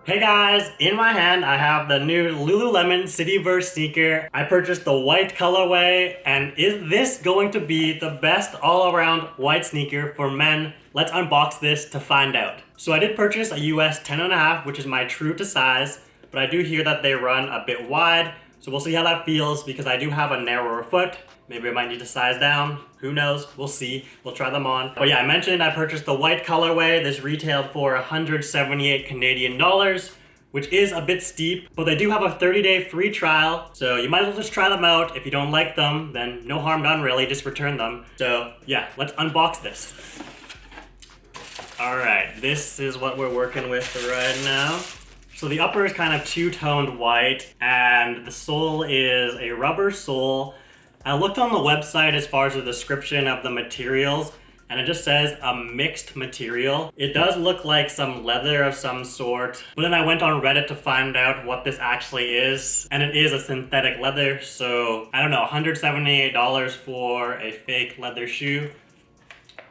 Hey guys, in my hand I have the new lululemon cityverse sneaker. I purchased the white colorway, and is this going to be the best all-around white sneaker for men? Let's unbox this to find out. So I did purchase a US 10.5, which is my true to size, but I do hear that they run a bit wide, so we'll see how that feels because I do have a narrower foot. Maybe I might need to size down. Who knows? We'll see. We'll try them on. But yeah, I mentioned I purchased the white colorway. This retailed for 178 Canadian dollars, which is a bit steep, but they do have a 30-day free trial. So you might as well just try them out. If you don't like them, then no harm done really, just return them. So yeah, let's unbox this. All right, this is what we're working with right now. So the upper is kind of two-toned white, and the sole is a rubber sole. I looked on the website as far as the description of the materials, and it just says a mixed material. It does look like some leather of some sort, but then I went on Reddit to find out what this actually is, and it is a synthetic leather, so I don't know, $178 for a fake leather shoe.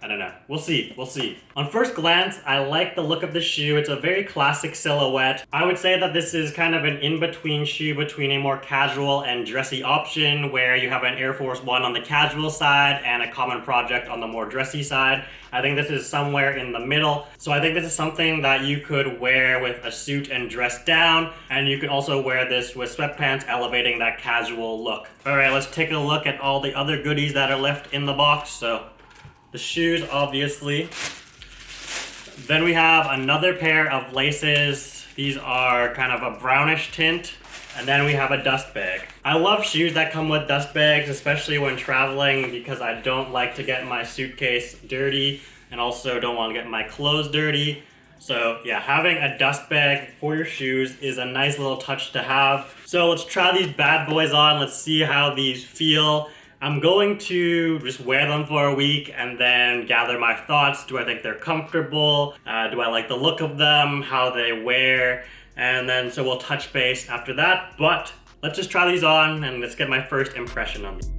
I don't know. We'll see. We'll see. On first glance, I like the look of the shoe. It's a very classic silhouette. I would say that this is kind of an in-between shoe between a more casual and dressy option where you have an Air Force One on the casual side and a Common Project on the more dressy side. I think this is somewhere in the middle. So I think this is something that you could wear with a suit and dress down, and you could also wear this with sweatpants, elevating that casual look. All right, let's take a look at all the other goodies that are left in the box. So the shoes, obviously. Then we have another pair of laces. These are kind of a brownish tint. And then we have a dust bag. I love shoes that come with dust bags, especially when traveling, because I don't like to get my suitcase dirty and also don't want to get my clothes dirty. So yeah, having a dust bag for your shoes is a nice little touch to have. So let's try these bad boys on. Let's see how these feel. I'm going to just wear them for a week and then gather my thoughts. Do I think they're comfortable? Do I like the look of them? How they wear? And then so we'll touch base after that. But let's just try these on and let's get my first impression on them.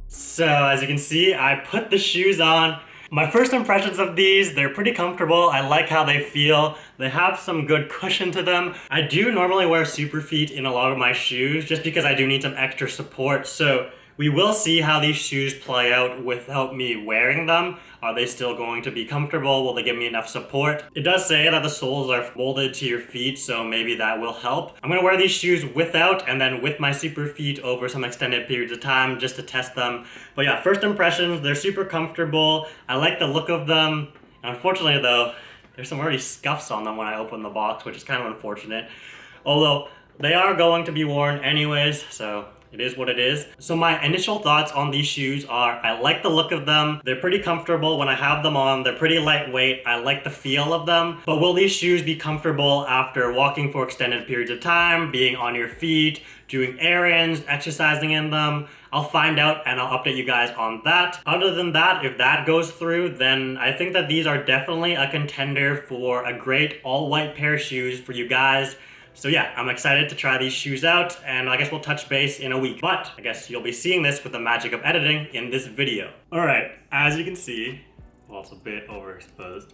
So as you can see, I put the shoes on. My first impressions of these, they're pretty comfortable. I like how they feel. They have some good cushion to them. I do normally wear super feet in a lot of my shoes just because I do need some extra support. So we will see how these shoes play out without me wearing them. Are they still going to be comfortable? Will they give me enough support? It does say that the soles are molded to your feet, so maybe that will help. I'm gonna wear these shoes without and then with my super feet over some extended periods of time just to test them. But yeah, first impressions, they're super comfortable. I like the look of them. Unfortunately though, there's some already scuffs on them when I open the box, which is kind of unfortunate. Although they are going to be worn anyways, so it is what it is. So my initial thoughts on these shoes are, I like the look of them. They're pretty comfortable when I have them on. They're pretty lightweight. I like the feel of them. But will these shoes be comfortable after walking for extended periods of time, being on your feet, doing errands, exercising in them? I'll find out and I'll update you guys on that. Other than that, if that goes through, then I think that these are definitely a contender for a great all-white pair of shoes for you guys. So yeah, I'm excited to try these shoes out, and I guess we'll touch base in a week. But I guess you'll be seeing this with the magic of editing in this video. Alright, as you can see, well, it's a bit overexposed,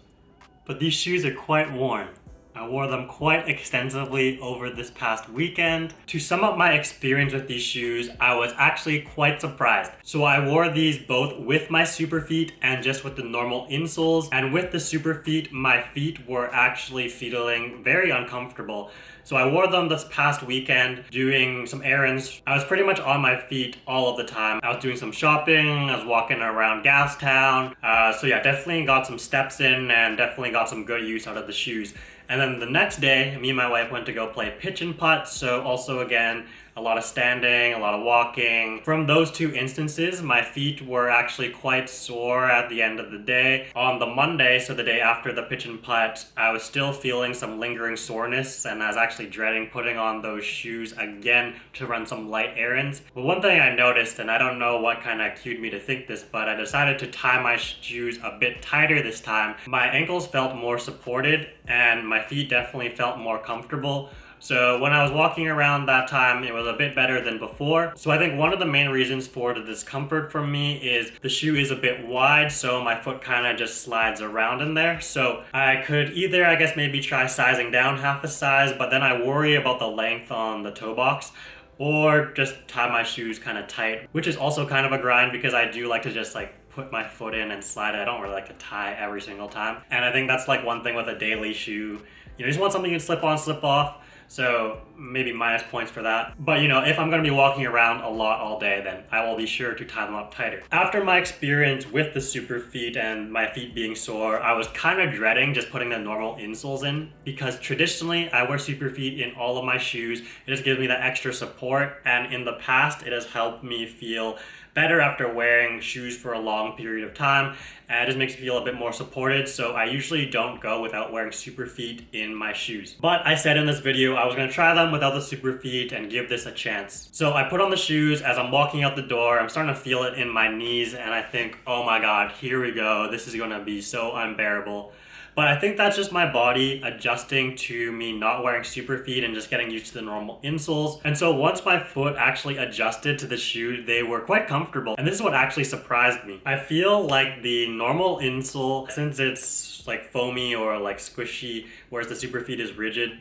but these shoes are quite worn. I wore them quite extensively over this past weekend. To sum up my experience with these shoes, I was actually quite surprised. So I wore these both with my super feet and just with the normal insoles. And with the super feet, my feet were actually feeling very uncomfortable. So I wore them this past weekend doing some errands. I was pretty much on my feet all of the time. I was doing some shopping, I was walking around Gastown. So yeah, definitely got some steps in and definitely got some good use out of the shoes. And then the next day, me and my wife went to go play pitch and putt. So also again, a lot of standing, a lot of walking. From those two instances, my feet were actually quite sore at the end of the day. On the Monday, so the day after the pitch and putt, I was still feeling some lingering soreness, and I was actually dreading putting on those shoes again to run some light errands. But one thing I noticed, and I don't know what kind of cued me to think this, but I decided to tie my shoes a bit tighter this time. My ankles felt more supported, and my feet definitely felt more comfortable. So when I was walking around that time, it was a bit better than before. So I think one of the main reasons for the discomfort for me is the shoe is a bit wide, so my foot kind of just slides around in there. So I could either, I guess, maybe try sizing down half a size, but then I worry about the length on the toe box, or just tie my shoes kind of tight, which is also kind of a grind because I do like to just like put my foot in and slide it. I don't really like to tie every single time. And I think that's like one thing with a daily shoe. You just want something you can slip on, slip off. So maybe minus points for that. But if I'm going to be walking around a lot all day, then I will be sure to tie them up tighter. After my experience with the super feet and my feet being sore, I was kind of dreading just putting the normal insoles in, because traditionally I wear super feet in all of my shoes. It just gives me that extra support, and in the past it has helped me feel better after wearing shoes for a long period of time, and it just makes me feel a bit more supported. So I usually don't go without wearing super feet in my shoes. But I said in this video I was going to try them without the super feet and give this a chance. So I put on the shoes. As I'm walking out the door, I'm starting to feel it in my knees, and I think, oh my god, here we go, this is going to be so unbearable. But I think that's just my body adjusting to me not wearing super feet and just getting used to the normal insoles. And so once my foot actually adjusted to the shoe, they were quite comfortable. And this is what actually surprised me. I feel like the normal insole, since it's like foamy or like squishy, whereas the super feet is rigid,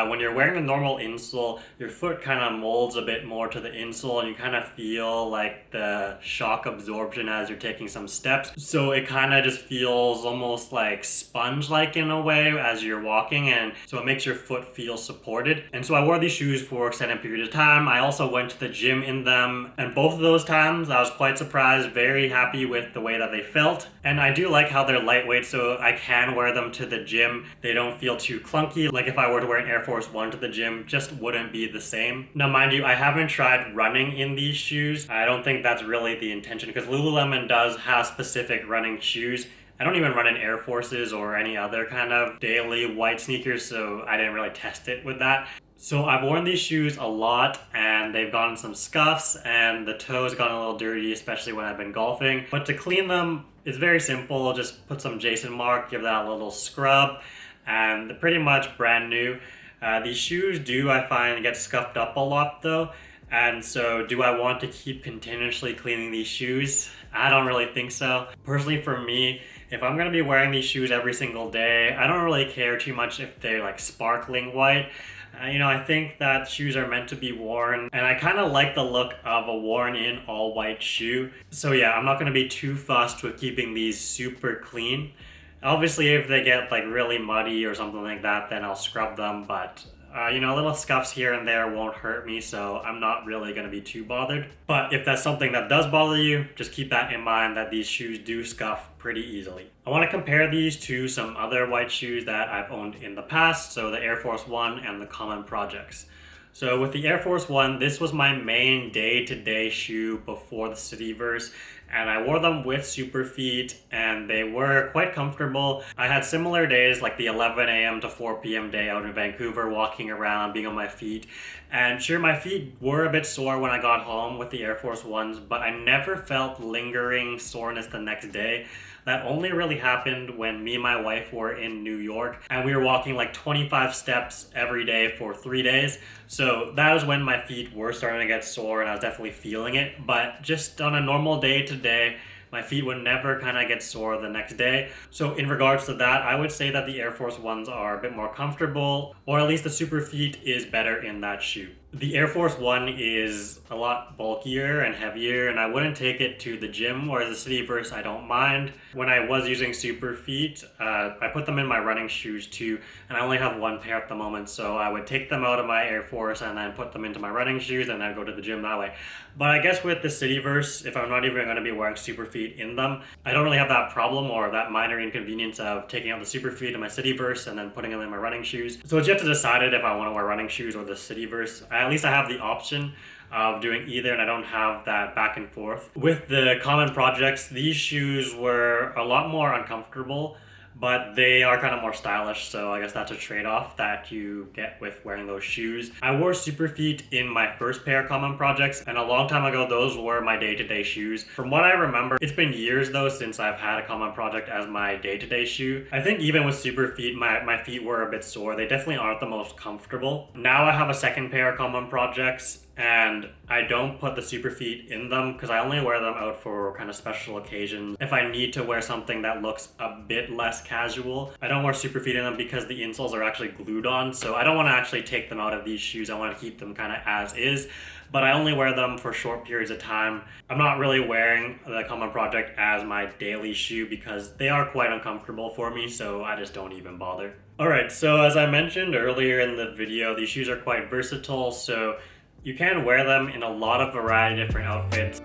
when you're wearing the normal insole, your foot kind of molds a bit more to the insole, and you kind of feel like the shock absorption as you're taking some steps. So it kind of just feels almost like sponge-like in a way as you're walking, and so it makes your foot feel supported. And so I wore these shoes for extended period of time. I also went to the gym in them, and both of those times I was quite surprised, very happy with the way that they felt. And I do like how they're lightweight, so I can wear them to the gym. They don't feel too clunky. Like if I were to wear an Air Force One to the gym, just wouldn't be the same. Now mind you, I haven't tried running in these shoes. I don't think that's really the intention, because Lululemon does have specific running shoes. I don't even run in Air Forces or any other kind of daily white sneakers, so I didn't really test it with that. So I've worn these shoes a lot, and they've gotten some scuffs, and the toes gotten a little dirty, especially when I've been golfing. But to clean them, it's very simple. Just put some Jason Mark, give that a little scrub, and they're pretty much brand new. These shoes do, I find, get scuffed up a lot though. And so do I want to keep continuously cleaning these shoes? I don't really think so. Personally, for me, if I'm going to be wearing these shoes every single day, I don't really care too much if they're like sparkling white. I think that shoes are meant to be worn, and I kind of like the look of a worn in all white shoe. So yeah, I'm not going to be too fussed with keeping these super clean. Obviously, if they get like really muddy or something like that, then I'll scrub them, but little scuffs here and there won't hurt me, so I'm not really going to be too bothered. But if that's something that does bother you, just keep that in mind, that these shoes do scuff pretty easily. I want to compare these to some other white shoes that I've owned in the past, so the Air Force One and the Common Projects. So with the Air Force One, this was my main day-to-day shoe before the Cityverse, and I wore them with super feet, and they were quite comfortable. I had similar days like the 11 a.m. to 4 p.m. day out in Vancouver, walking around, being on my feet. And sure, my feet were a bit sore when I got home with the Air Force Ones, but I never felt lingering soreness the next day. That only really happened when me and my wife were in New York, and we were walking like 25 steps every day for 3 days. So that was when my feet were starting to get sore, and I was definitely feeling it. But just on a normal day to day, my feet would never kind of get sore the next day. So in regards to that, I would say that the Air Force Ones are a bit more comfortable, or at least the super feet is better in that shoe. The Air Force One is a lot bulkier and heavier, and I wouldn't take it to the gym, whereas the Cityverse I don't mind. When I was using super feet, I put them in my running shoes too, and I only have one pair at the moment, so I would take them out of my Air Force and then put them into my running shoes and then go to the gym that way. But I guess with the Cityverse, if I'm not even going to be wearing super feet in them, I don't really have that problem or that minor inconvenience of taking out the super feet in my Cityverse and then putting them in my running shoes. So it's yet to decide if I want to wear running shoes or the Cityverse. At least I have the option of doing either, and I don't have that back and forth. With the Common Projects, these shoes were a lot more uncomfortable, but they are kind of more stylish, so I guess that's a trade-off that you get with wearing those shoes. I wore super feet in my first pair of common projects, and a long time ago those were my day-to-day shoes. From what I remember, it's been years though since I've had a common project as my day-to-day shoe. I think even with super feet, my feet were a bit sore. They definitely aren't the most comfortable. Now I have a second pair of common projects, and I don't put the super feet in them because I only wear them out for kind of special occasions. If I need to wear something that looks a bit less casual, I don't wear super feet in them because the insoles are actually glued on, so I don't want to actually take them out of these shoes. I want to keep them kind of as is, but I only wear them for short periods of time. I'm not really wearing the common project as my daily shoe because they are quite uncomfortable for me, so I just don't even bother. Alright, so as I mentioned earlier in the video, these shoes are quite versatile, so you can wear them in a lot of variety of different outfits.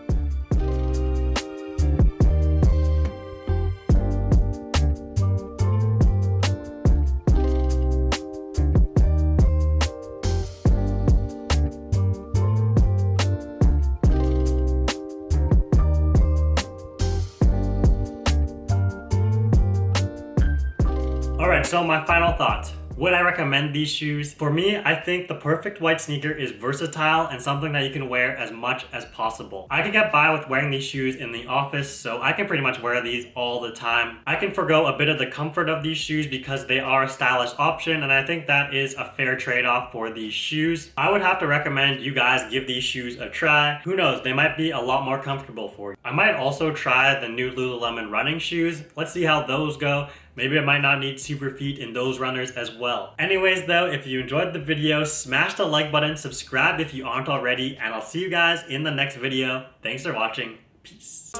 Alright, so my final thoughts. Would I recommend these shoes? For me, I think the perfect white sneaker is versatile and something that you can wear as much as possible. I can get by with wearing these shoes in the office, so I can pretty much wear these all the time. I can forgo a bit of the comfort of these shoes because they are a stylish option, and I think that is a fair trade-off for these shoes. I would have to recommend you guys give these shoes a try. Who knows, they might be a lot more comfortable for you. I might also try the new Lululemon running shoes. Let's see how those go. Maybe I might not need super feet in those runners as well. Anyways though, if you enjoyed the video, smash the like button, subscribe if you aren't already, and I'll see you guys in the next video. Thanks for watching. Peace.